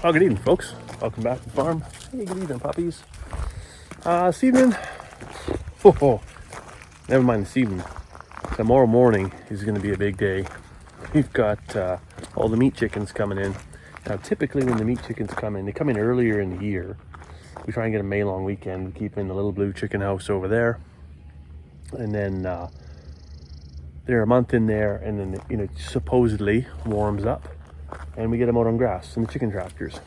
Oh, good evening, folks. Welcome back to the farm. Hey, good evening, puppies. This evening, never mind this evening. Tomorrow morning is going to be a big day. We've got all the meat chickens coming in. Now, typically when the meat chickens come in, they come in earlier in the year. We try and get a May long weekend. We keep them in the little blue chicken house over there. And then they're a month in there, and then, it supposedly warms up. And we get them out on grass in the chicken tractors.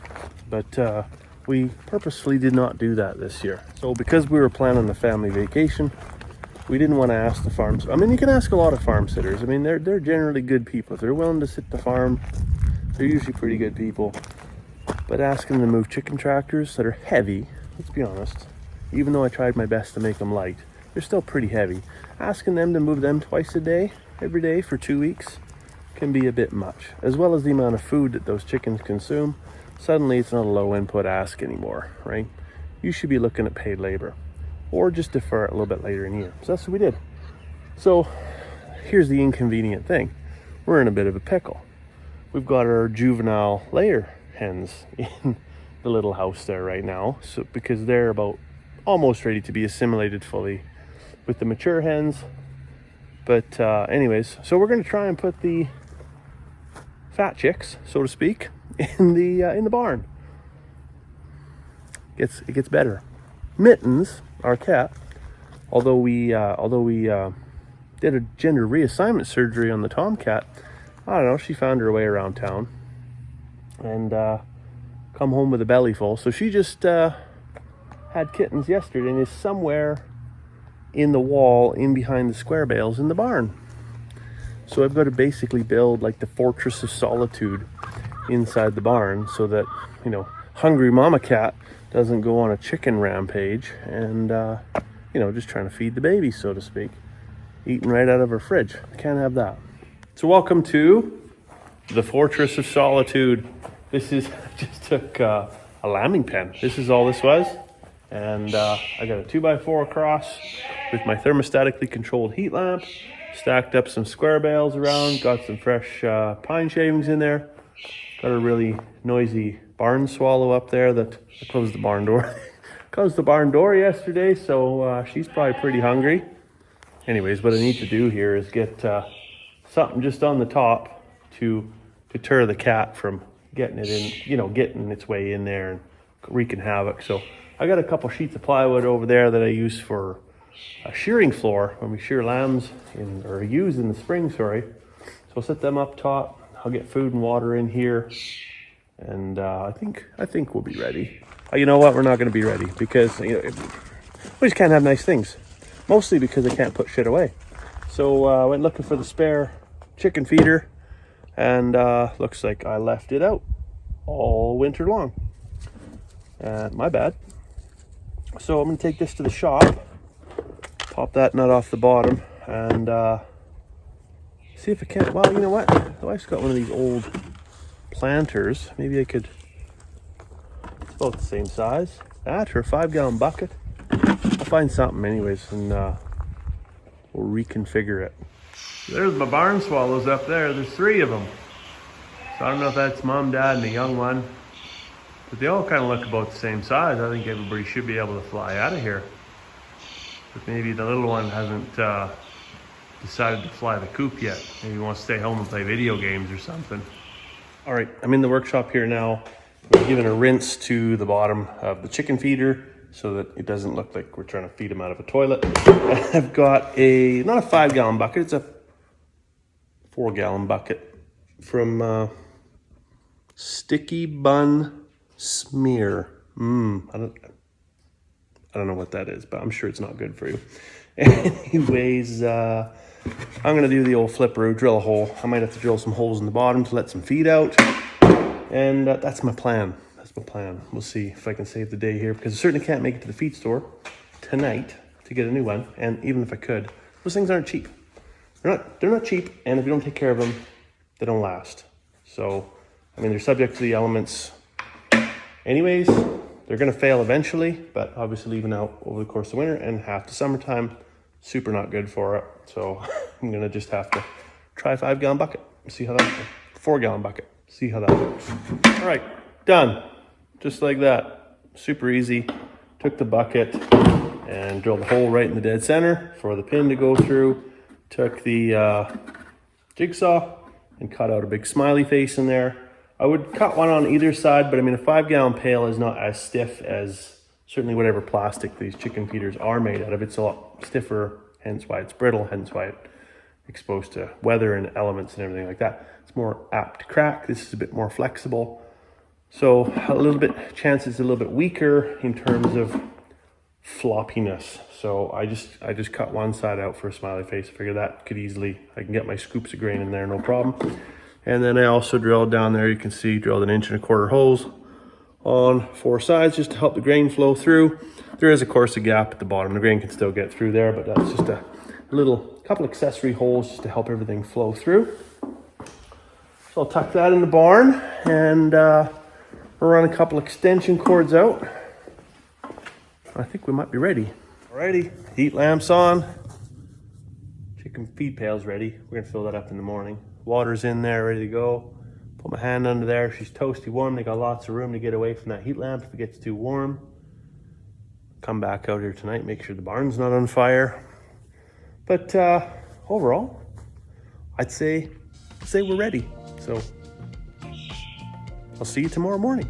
But we purposefully did not do that this year. So because we were planning a family vacation, we didn't want to ask the farms. I mean, you can ask a lot of farm sitters. I mean, they're generally good people. If they're willing to sit the farm, they're usually pretty good people. But asking them to move chicken tractors that are heavy, let's be honest, even though I tried my best to make them light, they're still pretty heavy. Asking them to move them twice a day, every day for 2 weeks, can be a bit much, as well as the amount of food that those chickens consume. Suddenly it's not a low input ask anymore, right? You should be looking at paid labor, or just defer it a little bit later in the year. So that's what we did. So here's the inconvenient thing. We're in a bit of a pickle. We've got our juvenile layer hens in the little house there right now, so because they're about almost ready to be assimilated fully with the mature hens. But anyways, so we're going to try and put the fat chicks, so to speak, in the barn. It gets better. Mittens, our cat, although we did a gender reassignment surgery on the tomcat, I don't know, she found her way around town and come home with a belly full. So she just had kittens yesterday and is somewhere in the wall in behind the square bales in the barn. So I've got to basically build like the fortress of solitude inside the barn so that, hungry mama cat doesn't go on a chicken rampage and, just trying to feed the baby, so to speak. Eating right out of her fridge. Can't have that. So welcome to the fortress of solitude. This is, just took a lambing pen. This is all this was. And I got a 2x4 across with my thermostatically controlled heat lamp. Stacked up some square bales around. Got some fresh pine shavings in there. Got a really noisy barn swallow up there that I closed the barn door. Closed the barn door yesterday, so she's probably pretty hungry. Anyways, what I need to do here is get something just on the top to deter the cat from getting it in, getting its way in there and wreaking havoc. So I got a couple sheets of plywood over there that I use for a shearing floor when we shear lambs use in the spring, sorry. So I'll set them up top. I'll get food and water in here, and I think we'll be ready. You know what? We're not going to be ready because we just can't have nice things. Mostly because I can't put shit away. So I went looking for the spare chicken feeder, and looks like I left it out all winter long. My bad. So I'm going to take this to the shop, pop that nut off the bottom, and see if I can't. Well, you know what? The wife's got one of these old planters. Maybe I could. It's about the same size. That or a 5-gallon bucket. I'll find something anyways, and we'll reconfigure it. There's my barn swallows up there. There's 3 of them. So I don't know if that's mom, dad, and a young one. But they all kind of look about the same size. I think everybody should be able to fly out of here. But maybe the little one hasn't decided to fly the coop yet. Maybe he wants to stay home and play video games or something. All right, I'm in the workshop here now. We're giving a rinse to the bottom of the chicken feeder so that it doesn't look like we're trying to feed them out of a toilet. I've got not a 5-gallon bucket, it's a 4-gallon bucket from Sticky Bun Smear. I don't know what that is, but I'm sure it's not good for you. Anyways, I'm gonna do the old flipperoo, drill a hole. I might have to drill some holes in the bottom to let some feed out. And that's my plan. That's my plan. We'll see if I can save the day here, because I certainly can't make it to the feed store tonight to get a new one. And even if I could, those things aren't cheap. They're not cheap, and if you don't take care of them, they don't last. So, I mean, they're subject to the elements. Anyways, they're gonna fail eventually, but obviously leaving out over the course of winter and half the summertime, super not good for it. So I'm gonna just have to try a 5-gallon bucket, see how that goes. 4-gallon bucket, see how that works. All right, Done. Just like that. Super easy. Took the bucket and drilled a hole right in the dead center for the pin to go through. Took the jigsaw and cut out a big smiley face in there. I would cut one on either side, but I mean, a 5-gallon pail is not as stiff as certainly whatever plastic these chicken feeders are made out of. It's a lot stiffer, hence why it's brittle, hence why it's exposed to weather and elements and everything like that. It's more apt to crack. This is a bit more flexible. So a little bit, chance it's a little bit weaker in terms of floppiness. So I just cut one side out for a smiley face. I figured that could easily, I can get my scoops of grain in there, no problem. And then I also drilled down there, you can see, drilled 1.25 inch holes on 4 sides just to help the grain flow through. There is of course a gap at the bottom. The grain can still get through there, but that's just a couple accessory holes just to help everything flow through. So I'll tuck that in the barn and run a couple extension cords out. I think we might be ready. Alrighty, heat lamps on. Chicken feed pail's ready. We're gonna fill that up in the morning. Water's in there, ready to go. Put my hand under there. She's toasty warm. They got lots of room to get away from that heat lamp if it gets too warm. Come back out here tonight, make sure the barn's not on fire. But overall, I'd say we're ready. So I'll see you tomorrow morning.